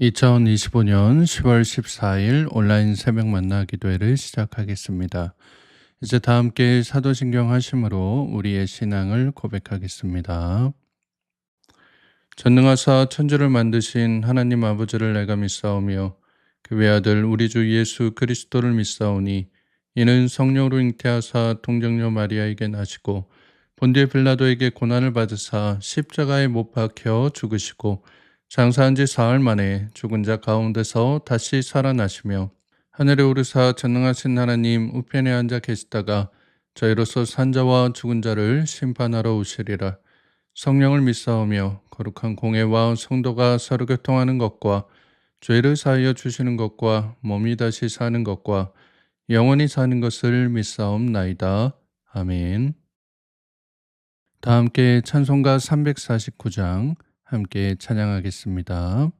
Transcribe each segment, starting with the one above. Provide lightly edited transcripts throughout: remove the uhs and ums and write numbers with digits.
2025년 10월 14일 온라인 새벽 만나 기도회를 시작하겠습니다. 이제 다 함께 사도신경 하심으로 우리의 신앙을 고백하겠습니다. 전능하사 천주를 만드신 하나님 아버지를 내가 믿사오며 그 외아들 우리 주 예수 그리스도를 믿사오니 이는 성령으로 잉태하사 동정녀 마리아에게 나시고 본디에 빌라도에게 고난을 받으사 십자가에 못 박혀 죽으시고 장사한 지 사흘 만에 죽은 자 가운데서 다시 살아나시며 하늘에 오르사 전능하신 하나님 우편에 앉아 계시다가 저희로서 산자와 죽은 자를 심판하러 오시리라. 성령을 믿사오며 거룩한 공회와 성도가 서로 교통하는 것과 죄를 사하여 주시는 것과 몸이 다시 사는 것과 영원히 사는 것을 믿사옵나이다. 아멘. 다 함께 찬송가 349장 함께 찬양하겠습니다.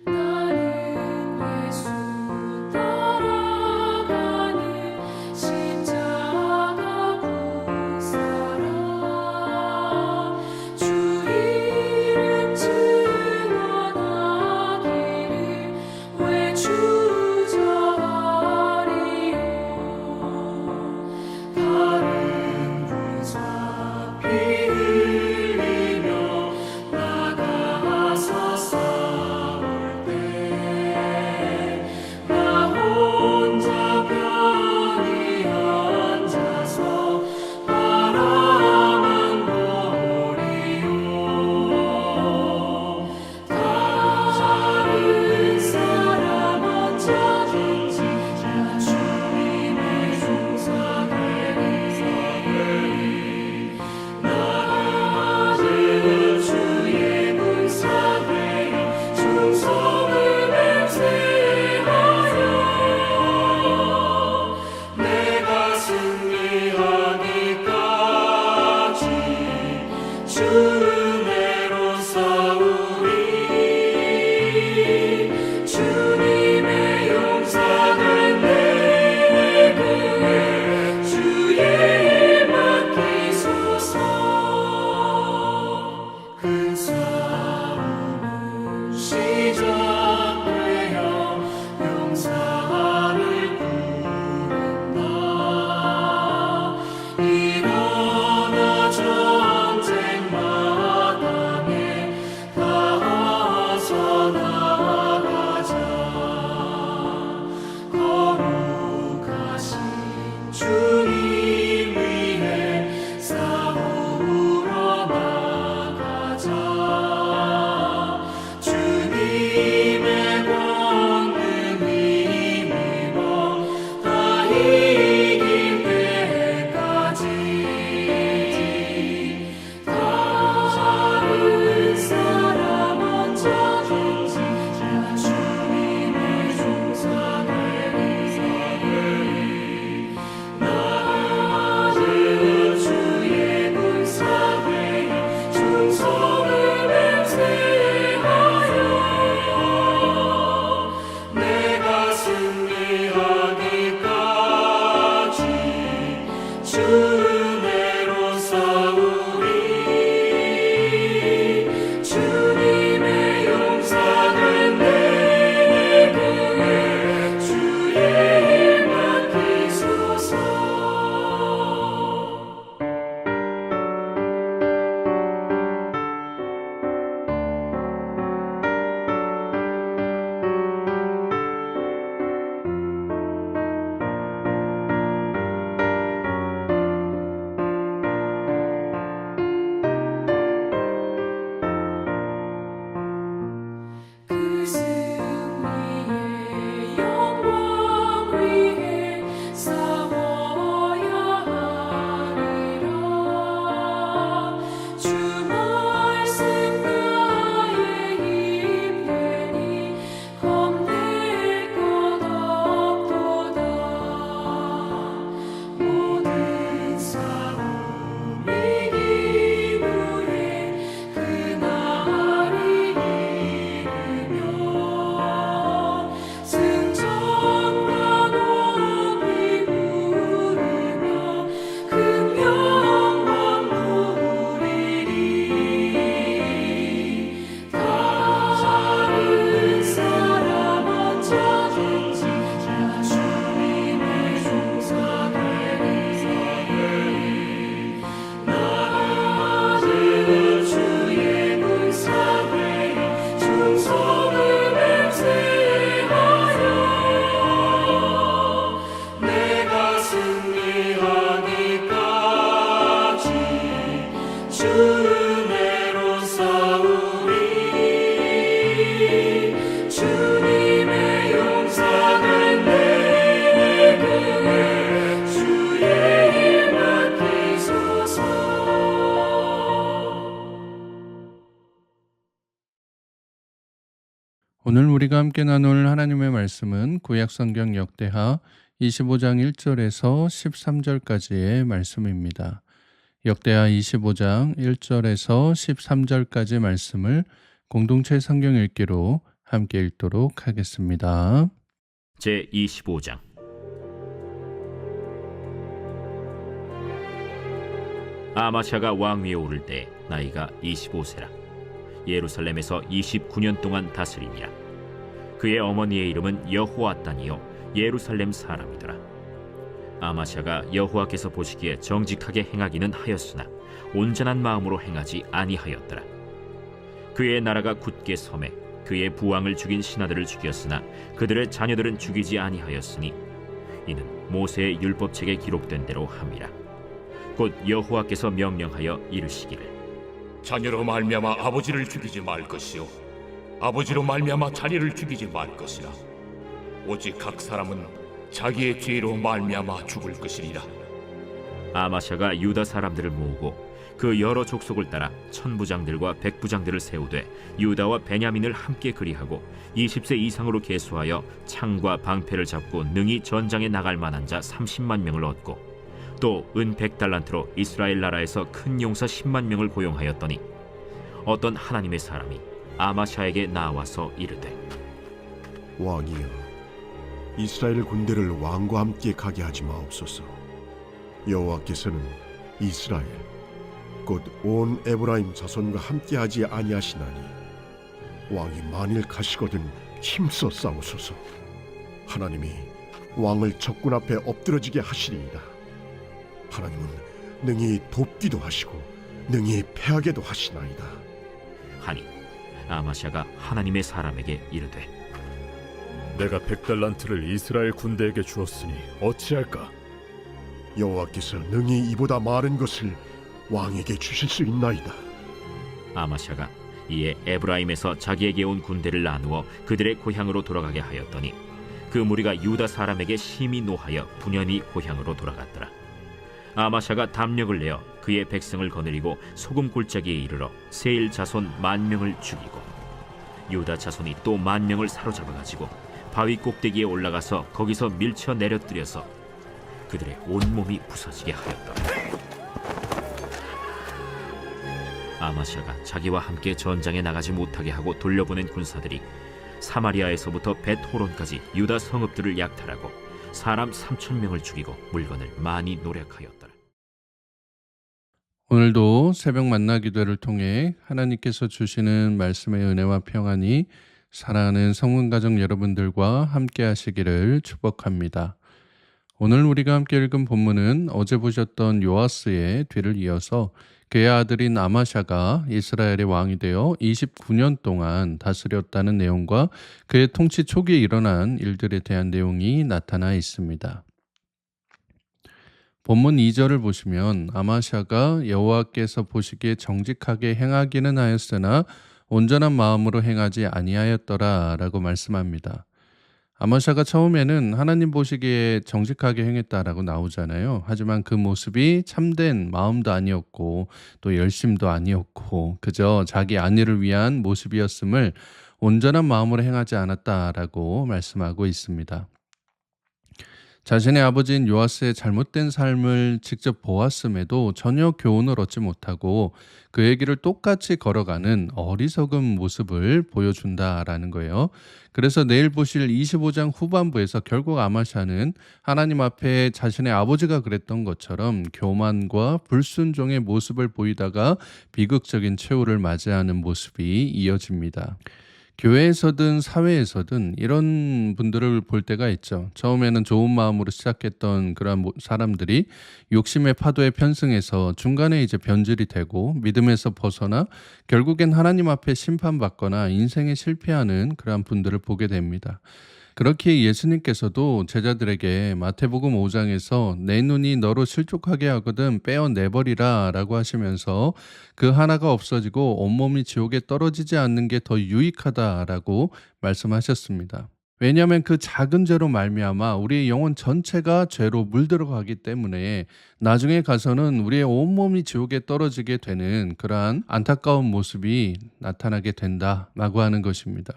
나는 예수 따라가는 십자가 우리가 함께 나눌 하나님의 말씀은 구약성경 역대하 25장 1절에서 13절까지의 말씀입니다. 역대하 25장 1절에서 13절까지 말씀을 공동체 성경 읽기로 함께 읽도록 하겠습니다. 제25장. 아마샤가 왕위에 오를 때 나이가 25세라. 예루살렘에서 29년 동안 다스리니라. 그의 어머니의 이름은 여호아단이요 예루살렘 사람이더라. 아마샤가 여호와께서 보시기에 정직하게 행하기는 하였으나 온전한 마음으로 행하지 아니하였더라. 그의 나라가 굳게 섬에 그의 부왕을 죽인 신하들을 죽였으나 그들의 자녀들은 죽이지 아니하였으니 이는 모세의 율법책에 기록된 대로 함이라. 곧 여호와께서 명령하여 이르시기를 자녀로 말미암아 아버지를 죽이지 말 것이요 아버지로 말미암아 자녀를 죽이지 말 것이라. 오직 각 사람은 자기의 죄로 말미암아 죽을 것이리라. 아마샤가 유다 사람들을 모으고 그 여러 족속을 따라 천부장들과 백부장들을 세우되 유다와 베냐민을 함께 그리하고 20세 이상으로 계수하여 창과 방패를 잡고 능히 전장에 나갈 만한 자 30만 명을 얻고 또 은 100달란트로 이스라엘 나라에서 큰 용사 10만 명을 고용하였더니 어떤 하나님의 사람이 아마샤에게 나와서 이르되 왕이여, 이스라엘 군대를 왕과 함께 가게 하지 마옵소서. 여호와께서는 이스라엘 곧 온 에브라임 자손과 함께하지 아니하시나니 왕이 만일 가시거든 힘써 싸우소서. 하나님이 왕을 적군 앞에 엎드러지게 하시리이다. 하나님은 능히 돕기도 하시고 능히 패하게도 하시나이다. 하니 아마샤가 하나님의 사람에게 이르되 내가 100달란트를 이스라엘 군대에게 주었으니 어찌할까? 여호와께서 능히 이보다 많은 것을 왕에게 주실 수 있나이다. 아마샤가 이에 에브라임에서 자기에게 온 군대를 나누어 그들의 고향으로 돌아가게 하였더니 그 무리가 유다 사람에게 심히 노하여 분연히 고향으로 돌아갔더라. 아마샤가 담력을 내어 그의 백성을 거느리고 소금 골짜기에 이르러 세일 자손 10,000명을 죽이고 유다 자손이 또 10,000명을 사로잡아가지고 바위 꼭대기에 올라가서 거기서 밀쳐 내려뜨려서 그들의 온몸이 부서지게 하였더라. 아마샤가 자기와 함께 전장에 나가지 못하게 하고 돌려보낸 군사들이 사마리아에서부터 벳호론까지 유다 성읍들을 약탈하고 사람 3,000명을 죽이고 물건을 많이 노력하였더라. 오늘도 새벽 만나 기도를 통해 하나님께서 주시는 말씀의 은혜와 평안이 사랑하는 성문가족 여러분들과 함께 하시기를 축복합니다. 오늘 우리가 함께 읽은 본문은 어제 보셨던 요아스의 뒤를 이어서 그의 아들인 아마샤가 이스라엘의 왕이 되어 29년 동안 다스렸다는 내용과 그의 통치 초기에 일어난 일들에 대한 내용이 나타나 있습니다. 본문 2절을 보시면 아마샤가 여호와께서 보시기에 정직하게 행하기는 하였으나 온전한 마음으로 행하지 아니하였더라 라고 말씀합니다. 아마샤가 처음에는 하나님 보시기에 정직하게 행했다라고 나오잖아요. 하지만 그 모습이 참된 마음도 아니었고 또 열심도 아니었고 그저 자기 안위를 위한 모습이었음을 온전한 마음으로 행하지 않았다라고 말씀하고 있습니다. 자신의 아버지인 요아스의 잘못된 삶을 직접 보았음에도 전혀 교훈을 얻지 못하고 그의 길을 똑같이 걸어가는 어리석은 모습을 보여준다라는 거예요. 그래서 내일 보실 25장 후반부에서 결국 아마샤는 하나님 앞에 자신의 아버지가 그랬던 것처럼 교만과 불순종의 모습을 보이다가 비극적인 최후를 맞이하는 모습이 이어집니다. 교회에서든 사회에서든 이런 분들을 볼 때가 있죠. 처음에는 좋은 마음으로 시작했던 그런 사람들이 욕심의 파도에 편승해서 중간에 이제 변질이 되고 믿음에서 벗어나 결국엔 하나님 앞에 심판받거나 인생에 실패하는 그런 분들을 보게 됩니다. 그렇게 예수님께서도 제자들에게 마태복음 5장에서 내 눈이 너로 실족하게 하거든 빼어내버리라 라고 하시면서 그 하나가 없어지고 온몸이 지옥에 떨어지지 않는 게 더 유익하다라고 말씀하셨습니다. 왜냐하면 그 작은 죄로 말미암아 우리의 영혼 전체가 죄로 물들어가기 때문에 나중에 가서는 우리의 온몸이 지옥에 떨어지게 되는 그러한 안타까운 모습이 나타나게 된다라고 하는 것입니다.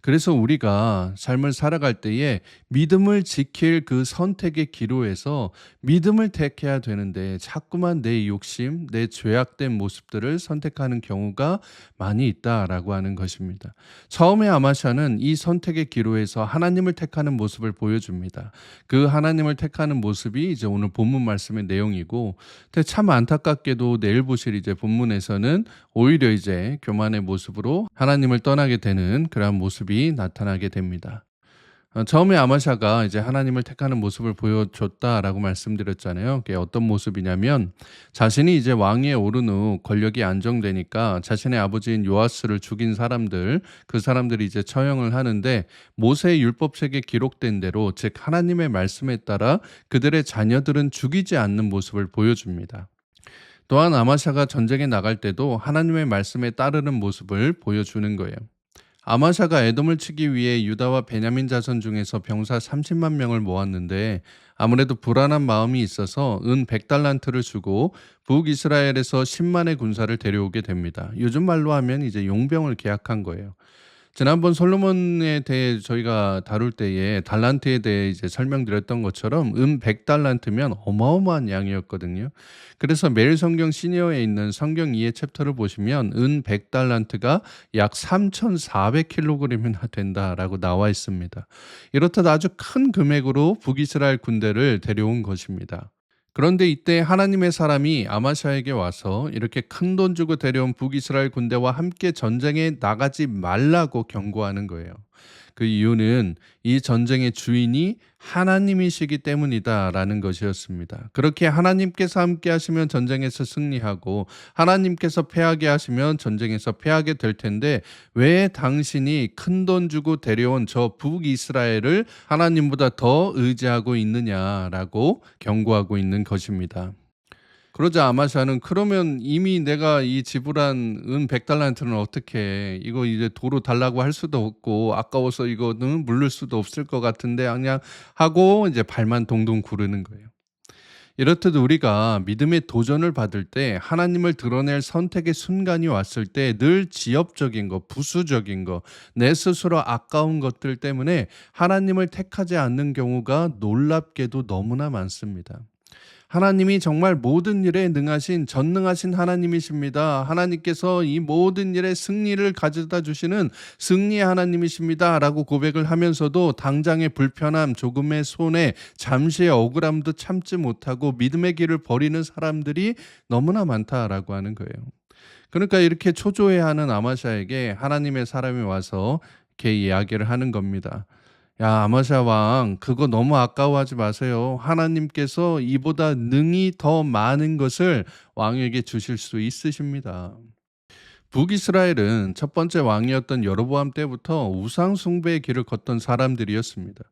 그래서 우리가 삶을 살아갈 때에 믿음을 지킬 그 선택의 기로에서 믿음을 택해야 되는데 자꾸만 내 욕심, 내 죄악된 모습들을 선택하는 경우가 많이 있다라고 하는 것입니다. 처음에 아마샤는 이 선택의 기로에서 하나님을 택하는 모습을 보여줍니다. 그 하나님을 택하는 모습이 이제 오늘 본문 말씀의 내용이고, 근데 참 안타깝게도 내일 보실 이제 본문에서는 오히려 이제 교만의 모습으로 하나님을 떠나게 되는 그러한 모습이 나타나게 됩니다. 처음에 아마샤가 이제 하나님을 택하는 모습을 보여줬다라고 말씀드렸잖아요. 그게 어떤 모습이냐면, 자신이 이제 왕위에 오른 후 권력이 안정되니까 자신의 아버지인 요아스를 죽인 사람들, 그 사람들이 이제 처형을 하는데, 모세의 율법책에 기록된 대로, 즉 하나님의 말씀에 따라 그들의 자녀들은 죽이지 않는 모습을 보여줍니다. 또한 아마샤가 전쟁에 나갈 때도 하나님의 말씀에 따르는 모습을 보여주는 거예요. 아마샤가 에돔을 치기 위해 유다와 베냐민 자손 중에서 병사 30만 명을 모았는데, 아무래도 불안한 마음이 있어서 은 100달란트를 주고 북이스라엘에서 10만의 군사를 데려오게 됩니다. 요즘 말로 하면 이제 용병을 계약한 거예요. 지난번 솔로몬에 대해 저희가 다룰 때에 달란트에 대해 이제 설명드렸던 것처럼 100달란트면 어마어마한 양이었거든요. 그래서 매일 성경 시니어에 있는 성경 이해 챕터를 보시면 100달란트가 약 3,400kg이나 된다라고 나와 있습니다. 이렇듯 아주 큰 금액으로 북이스라엘 군대를 데려온 것입니다. 그런데 이때 하나님의 사람이 아마샤에게 와서 이렇게 큰 돈 주고 데려온 북이스라엘 군대와 함께 전쟁에 나가지 말라고 경고하는 거예요. 그 이유는 이 전쟁의 주인이 하나님이시기 때문이다라는 것이었습니다. 그렇게 하나님께서 함께 하시면 전쟁에서 승리하고 하나님께서 패하게 하시면 전쟁에서 패하게 될 텐데, 왜 당신이 큰 돈 주고 데려온 저 북이스라엘을 하나님보다 더 의지하고 있느냐라고 경고하고 있는 것입니다. 그러자 아마샤는, 그러면 이미 내가 이 지불한 100달란트는 어떻게 해? 이거 이제 도로 달라고 할 수도 없고 아까워서 이거는 물릴 수도 없을 것 같은데 그냥 하고 이제 발만 동동 구르는 거예요. 이렇듯 우리가 믿음의 도전을 받을 때 하나님을 드러낼 선택의 순간이 왔을 때 늘 지엽적인 거, 부수적인 거, 내 스스로 아까운 것들 때문에 하나님을 택하지 않는 경우가 놀랍게도 너무나 많습니다. 하나님이 정말 모든 일에 능하신 전능하신 하나님이십니다. 하나님께서 이 모든 일에 승리를 가져다 주시는 승리의 하나님이십니다 라고 고백을 하면서도 당장의 불편함, 조금의 손해, 잠시의 억울함도 참지 못하고 믿음의 길을 버리는 사람들이 너무나 많다라고 하는 거예요. 그러니까 이렇게 초조해하는 아마샤에게 하나님의 사람이 와서 이렇게 이야기를 하는 겁니다. 야, 아마샤 왕, 그거 너무 아까워하지 마세요. 하나님께서 이보다 능히 더 많은 것을 왕에게 주실 수 있으십니다. 북이스라엘은 첫 번째 왕이었던 여로보암 때부터 우상 숭배의 길을 걷던 사람들이었습니다.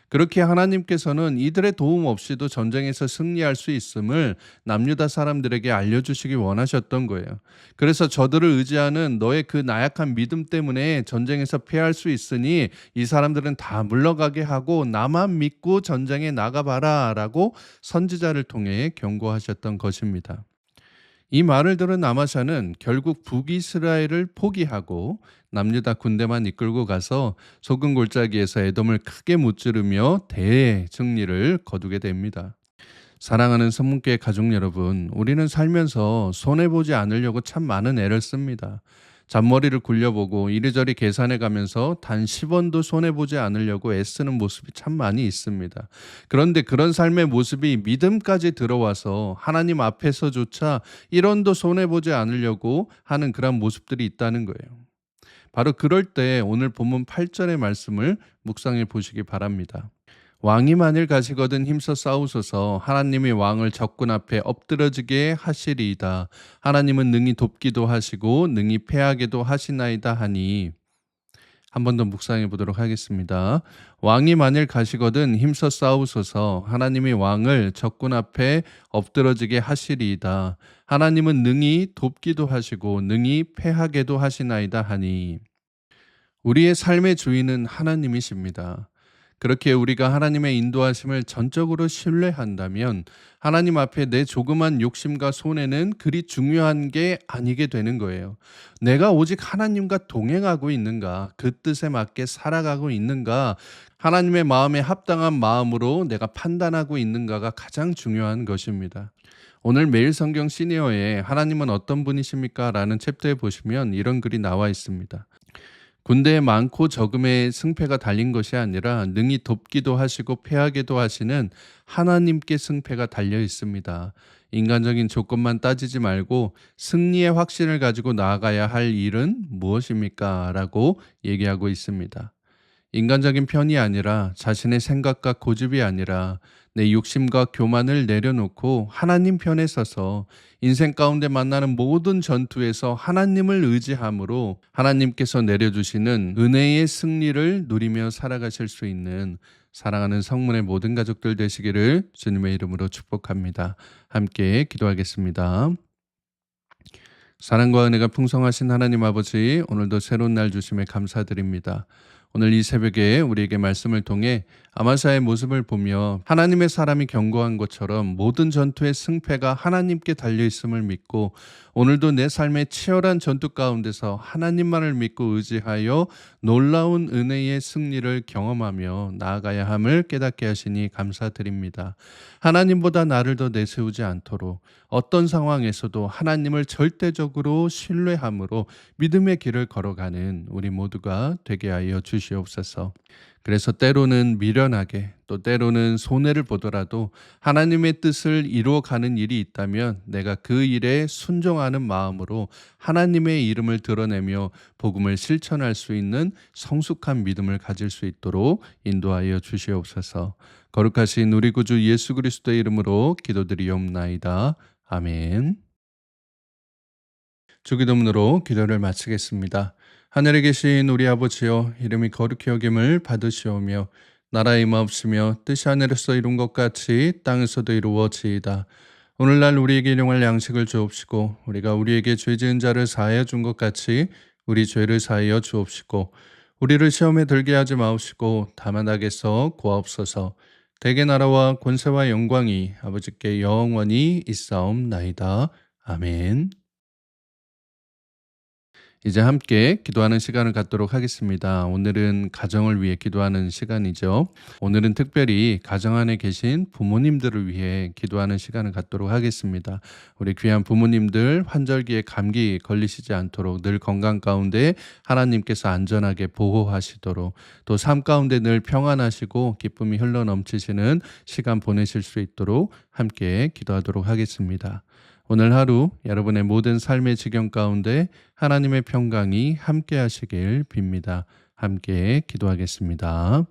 그렇게 하나님께서는 이들의 도움 없이도 전쟁에서 승리할 수 있음을 남유다 사람들에게 알려주시기 원하셨던 거예요. 그래서 저들을 의지하는 너의 그 나약한 믿음 때문에 전쟁에서 패할 수 있으니 이 사람들은 다 물러가게 하고 나만 믿고 전쟁에 나가봐라 라고 선지자를 통해 경고하셨던 것입니다. 이 말을 들은 아마샤는 결국 북이스라엘을 포기하고 남유다 군대만 이끌고 가서 소금 골짜기에서 에돔을 크게 무찌르며 대승리를 거두게 됩니다. 사랑하는 선문교회 가족 여러분, 우리는 살면서 손해보지 않으려고 참 많은 애를 씁니다. 잔머리를 굴려보고 이리저리 계산해 가면서 단 10원도 손해보지 않으려고 애쓰는 모습이 참 많이 있습니다. 그런데 그런 삶의 모습이 믿음까지 들어와서 하나님 앞에서조차 1원도 손해보지 않으려고 하는 그런 모습들이 있다는 거예요. 바로 그럴 때 오늘 본문 8절의 말씀을 묵상해 보시기 바랍니다. 왕이 만일 가시거든 힘써 싸우소서. 하나님이 왕을 적군 앞에 엎드러지게 하시리이다. 하나님은 능히 돕기도 하시고 능히 패하게도 하시나이다 하니. 한 번 더 묵상해 보도록 하겠습니다. 왕이 만일 가시거든 힘써 싸우소서. 하나님이 왕을 적군 앞에 엎드러지게 하시리이다. 하나님은 능히 돕기도 하시고 능히 패하게도 하시나이다 하니. 우리의 삶의 주인은 하나님이십니다. 그렇게 우리가 하나님의 인도하심을 전적으로 신뢰한다면 하나님 앞에 내 조그만 욕심과 손해는 그리 중요한 게 아니게 되는 거예요. 내가 오직 하나님과 동행하고 있는가, 그 뜻에 맞게 살아가고 있는가, 하나님의 마음에 합당한 마음으로 내가 판단하고 있는가가 가장 중요한 것입니다. 오늘 매일 성경 시니어에 하나님은 어떤 분이십니까? 라는 챕터에 보시면 이런 글이 나와 있습니다. 군대에 많고 적음의 승패가 달린 것이 아니라 능히 돕기도 하시고 패하게도 하시는 하나님께 승패가 달려 있습니다. 인간적인 조건만 따지지 말고 승리의 확신을 가지고 나아가야 할 일은 무엇입니까? 라고 얘기하고 있습니다. 인간적인 편이 아니라 자신의 생각과 고집이 아니라 내 욕심과 교만을 내려놓고 하나님 편에 서서 인생 가운데 만나는 모든 전투에서 하나님을 의지함으로 하나님께서 내려주시는 은혜의 승리를 누리며 살아가실 수 있는 사랑하는 성문의 모든 가족들 되시기를 주님의 이름으로 축복합니다. 함께 기도하겠습니다. 사랑과 은혜가 풍성하신 하나님 아버지, 오늘도 새로운 날 주심에 감사드립니다. 오늘 이 새벽에 우리에게 말씀을 통해 아마사의 모습을 보며 하나님의 사람이 경고한 것처럼 모든 전투의 승패가 하나님께 달려있음을 믿고 오늘도 내 삶의 치열한 전투 가운데서 하나님만을 믿고 의지하여 놀라운 은혜의 승리를 경험하며 나아가야 함을 깨닫게 하시니 감사드립니다. 하나님보다 나를 더 내세우지 않도록 어떤 상황에서도 하나님을 절대적으로 신뢰함으로 믿음의 길을 걸어가는 우리 모두가 되게 하여 주시옵소서. 그래서 때로는 미련하게 또 때로는 손해를 보더라도 하나님의 뜻을 이루어가는 일이 있다면 내가 그 일에 순종하는 마음으로 하나님의 이름을 드러내며 복음을 실천할 수 있는 성숙한 믿음을 가질 수 있도록 인도하여 주시옵소서. 거룩하신 우리 구주 예수 그리스도의 이름으로 기도드리옵나이다. 아멘. 주기도문으로 기도를 마치겠습니다. 하늘에 계신 우리 아버지여, 이름이 거룩히 여김을 받으시오며 나라의 임하옵시며 뜻이 하늘에서 이룬 것 같이 땅에서도 이루어지이다. 오늘날 우리에게 일용할 양식을 주옵시고 우리가 우리에게 죄 지은 자를 사하여 준 것 같이 우리 죄를 사하여 주옵시고 우리를 시험에 들게 하지 마옵시고 다만 악에서 구하옵소서. 대개 나라와 권세와 영광이 아버지께 영원히 있사옵나이다. 아멘. 이제 함께 기도하는 시간을 갖도록 하겠습니다. 오늘은 가정을 위해 기도하는 시간이죠. 오늘은 특별히 가정 안에 계신 부모님들을 위해 기도하는 시간을 갖도록 하겠습니다. 우리 귀한 부모님들 환절기에 감기 걸리시지 않도록 늘 건강 가운데 하나님께서 안전하게 보호하시도록 또 삶 가운데 늘 평안하시고 기쁨이 흘러넘치시는 시간 보내실 수 있도록 함께 기도하도록 하겠습니다. 오늘 하루 여러분의 모든 삶의 지경 가운데 하나님의 평강이 함께 하시길 빕니다. 함께 기도하겠습니다.